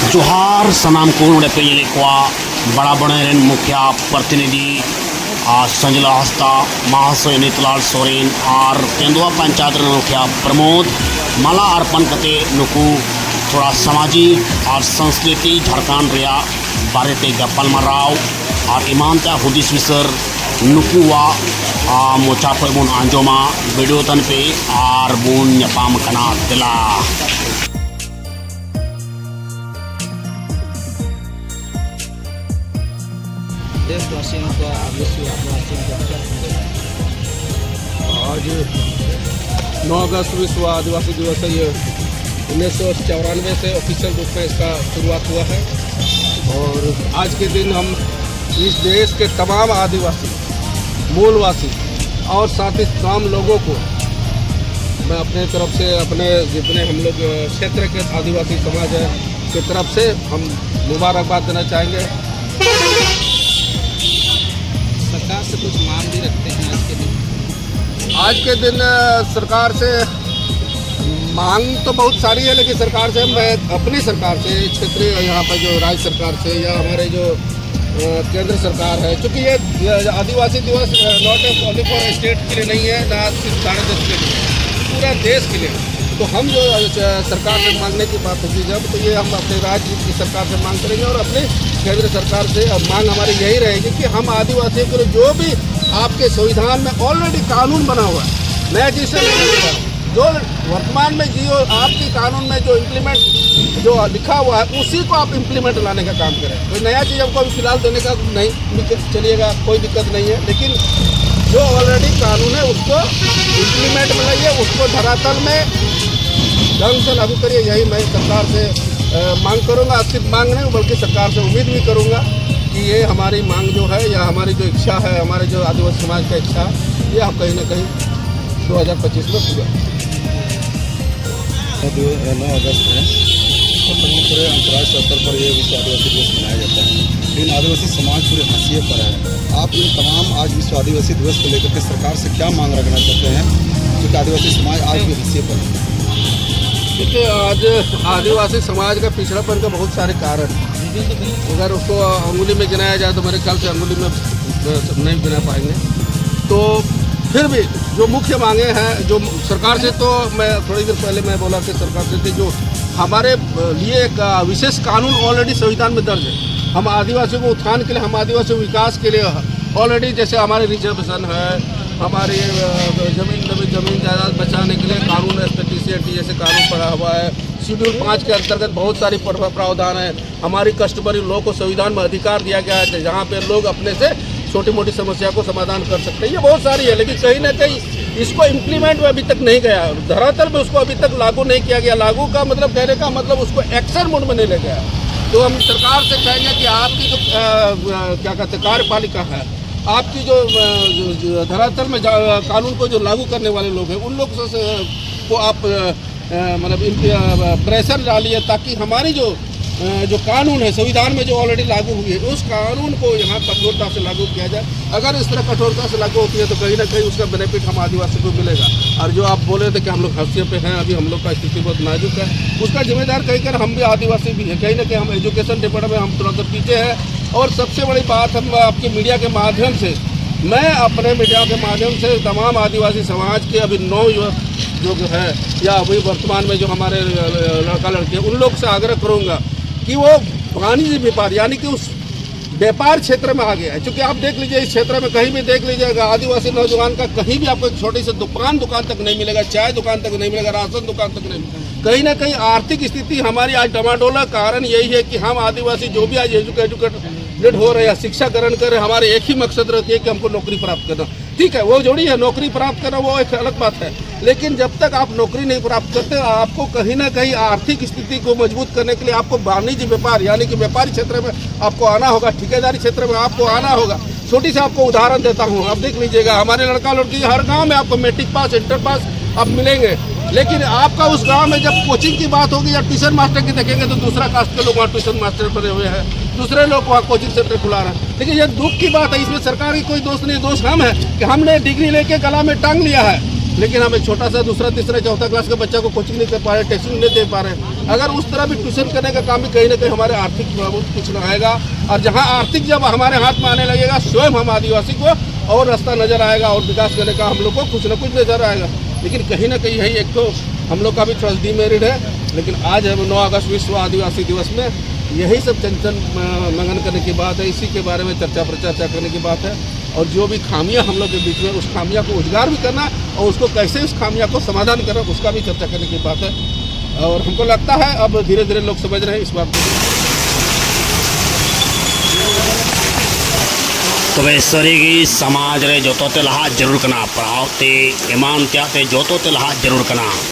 जोहार सनाम कोण पेयलेक्वा बड़ा बड़ेरन मुखिया प्रतिनिधि संजला हस्ता महाशय नीतलाल सोरेन और तेंदुआ पंचायत मुखिया प्रमोद माला अर्पण कते नुकु थोड़ा सामाजिक और संस्कृति झारखंड रिया बारेते गप्पल मराव और ईमानता हुदिस विसर नुकुवा मोचा पे बुन आंजोमा वीडियो तन पे और बुन न्यापाम कना दिला देशवासियों का आज 9 अगस्त विश्व आदिवासी दिवस है। ये 1994 से ऑफिशियल रूप में इसका शुरुआत हुआ है और आज के दिन हम इस देश के तमाम आदिवासी मूलवासी और साथ ही तमाम लोगों को मैं अपने तरफ से अपने जितने हम लोग क्षेत्र के आदिवासी समाज है की तरफ से हम मुबारकबाद देना चाहेंगे। सरकार से कुछ मांग भी रखते हैं आज के दिन सरकार से मांग तो बहुत सारी है, लेकिन सरकार से मैं अपनी सरकार से क्षेत्रीय यहाँ पर जो राज्य सरकार से या हमारे जो केंद्र सरकार है, क्योंकि ये आदिवासी दिवस नॉट ओनली फॉर स्टेट के लिए नहीं है, ना सिर्फ भारत देश के लिए, पूरा देश के लिए। तो हम जो सरकार से मांगने की बात होगी जब, तो ये हम अपने राज्य की सरकार से मांग करेंगे और अपने केंद्र सरकार से मांग हमारी यही रहेगी कि हम आदिवासियों के लिए जो भी आपके संविधान में ऑलरेडी कानून बना हुआ है, नया जिसे जो वर्तमान में जियो आपके कानून में जो इम्प्लीमेंट जो लिखा हुआ है उसी को आप इम्प्लीमेंट लाने का काम करें। कोई नया चीज़ हमको अभी फिलहाल देने का नहीं चलिएगा, कोई दिक्कत नहीं है, लेकिन जो ऑलरेडी कानून है उसको इम्प्लीमेंट में लाइए, उसको धरातल में ढंग से लागू करिए। यही मैं सरकार से मांग करूंगा, सिर्फ मांग नहीं बल्कि सरकार से उम्मीद भी करूंगा कि ये हमारी मांग जो है या हमारी जो इच्छा है, हमारे जो आदिवासी समाज का इच्छा है, ये आप कहीं ना कहीं 2025 में पूरा। 9 अगस्त है तो पूरे अंतर्राष्ट्रीय स्तर पर ये विश्व आदिवासी दिवस मनाया जाता है, लेकिन आदिवासी समाज पूरे हाशिए पर है। आप इन तमाम आज विश्व आदिवासी दिवस को लेकर के सरकार से क्या मांग रखना चाहते हैं, क्योंकि आदिवासी समाज आज भी हाशिए पर है? देखिए, आज आदिवासी समाज का पिछड़ापन का बहुत सारे कारण हैं। अगर उसको अंगुली में गिनाया जाए तो मेरे ख्याल से अंगुली में नहीं गिना पाएंगे। तो फिर भी जो मुख्य मांगे हैं जो सरकार से, तो मैं थोड़ी देर पहले मैं बोला कि सरकार से थी जो हमारे लिए एक विशेष कानून ऑलरेडी संविधान में दर्ज है। हम आदिवासियों को उत्थान के लिए, हम आदिवासियों विकास के लिए ऑलरेडी जैसे हमारे रिजर्वेशन है, हमारी जमीन जायदाद बचाने के लिए कानून SPTCT जैसे कानून पड़ा हुआ है। शेड्यूल 5 के अंतर्गत बहुत सारी प्रावधान है। हमारी कस्टमरी लॉ को संविधान में अधिकार दिया गया है जहाँ पे लोग अपने से छोटी मोटी समस्या को समाधान कर सकते हैं। ये बहुत सारी है, लेकिन कहीं ना कहीं इसको इम्प्लीमेंट में अभी तक नहीं गया, धरातल में उसको अभी तक लागू नहीं किया गया। लागू का मतलब कहने का मतलब उसको एक्शन मोड में नहीं ले गया। तो हम सरकार से कहेंगे कि आपकी जो क्या कहते हैं कार्यपालिका है, आपकी जो धरातल में कानून को जो लागू करने वाले लोग हैं, उन लोग को आप मतलब प्रेशर डालिए ताकि हमारी जो कानून है संविधान में जो ऑलरेडी लागू हुई है, उस कानून को यहाँ कठोरता से लागू किया जाए। अगर इस तरह कठोरता से लागू होती है तो कहीं ना कहीं उसका बेनिफिट हम आदिवासी को मिलेगा। और जो आप बोले थे कि हम लोग हाशिए पे हैं, अभी हम लोग का स्थिति बहुत नाजुक है, उसका जिम्मेदार कहीं कर हम भी आदिवासी भी हैं। कहीं ना कहीं हम एजुकेशन डिपार्टमेंट में हम थोड़ा सा पीछे हैं। और सबसे बड़ी बात, हम आपके मीडिया के माध्यम से, मैं अपने मीडिया के माध्यम से तमाम आदिवासी समाज के अभी नवयुवक जो है या अभी वर्तमान में जो हमारे लड़का लड़के, उन लोग से आग्रह करूँगा कि वो वाणिज्य व्यापार यानी कि उस व्यापार क्षेत्र में आ गया है। क्योंकि आप देख लीजिए इस क्षेत्र में कहीं भी देख लीजिएगा आदिवासी नौजवान का कहीं भी आपको एक छोटी सी दुकान तक नहीं मिलेगा, चाय दुकान तक नहीं मिलेगा, राशन दुकान तक नहीं मिलेगा। कहीं ना कहीं आर्थिक स्थिति हमारी आज डमाडोला, कारण यही है कि हम आदिवासी जो भी आज एजुकेटेड हो रहे हैं, शिक्षा ग्रहण कर रहे हैं, हमारे एक ही मकसद रहती है कि हमको नौकरी प्राप्त करना। ठीक है, वो जोड़ी है, नौकरी प्राप्त करना वो एक अलग बात है, लेकिन जब तक आप नौकरी नहीं प्राप्त करते, आपको कहीं ना कहीं आर्थिक स्थिति को मजबूत करने के लिए आपको वाणिज्य व्यापार यानी कि व्यापारी क्षेत्र में आपको आना होगा, ठेकेदारी क्षेत्र में आपको आना होगा। छोटी सी आपको उदाहरण देता हूँ, आप देख लीजिएगा हमारे लड़का लड़की हर गाँव में आपको मैट्रिक पास, इंटर पास आप मिलेंगे, लेकिन आपका उस गांव में जब कोचिंग की बात होगी या ट्यूशन मास्टर की देखेंगे तो दूसरा कास्ट के लोग वहाँ ट्यूशन मास्टर बने हुए हैं, दूसरे लोग वहाँ कोचिंग सेंटर खुला रहे हैं। लेकिन ये दुख की बात है, इसमें सरकार की कोई दोष नहीं, दोष हम है कि हमने डिग्री लेके गला में टांग लिया है लेकिन हम एक छोटा सा दूसरा तीसरा चौथा क्लास के बच्चा को कोचिंग नहीं कर पा रहे, टेस्टिंग नहीं दे पा रहे। अगर उस तरह भी ट्यूशन करने का काम भी कहीं ना कहीं हमारे आर्थिक कुछ न आएगा, और जहाँ आर्थिक जब हमारे हाथ में आने लगेगा, स्वयं हम आदिवासी को और रास्ता नजर आएगा और विकास करने का हम लोग को कुछ न कुछ नजर आएगा। लेकिन कहीं ना कहीं यही एक तो हम लोग का भी थोड़ा डीमेरिट है। लेकिन आज हम 9 अगस्त विश्व आदिवासी दिवस में यही सब चिंतन मंगन करने की बात है, इसी के बारे में चर्चा प्रचर्चा करने की बात है, और जो भी खामियां हम लोग के बीच में, उस खामियां को उजागर भी करना और उसको कैसे उस खामियां को समाधान करना, उसका भी चर्चा करने की बात है। और हमको लगता है अब धीरे धीरे लोग समझ रहे हैं इस बात को। तबेसरी समाज रे जोतो ते लहा जरूर कना पढ़ाओ ते ईमान त्याते जोतो ते लहा जरूर कना।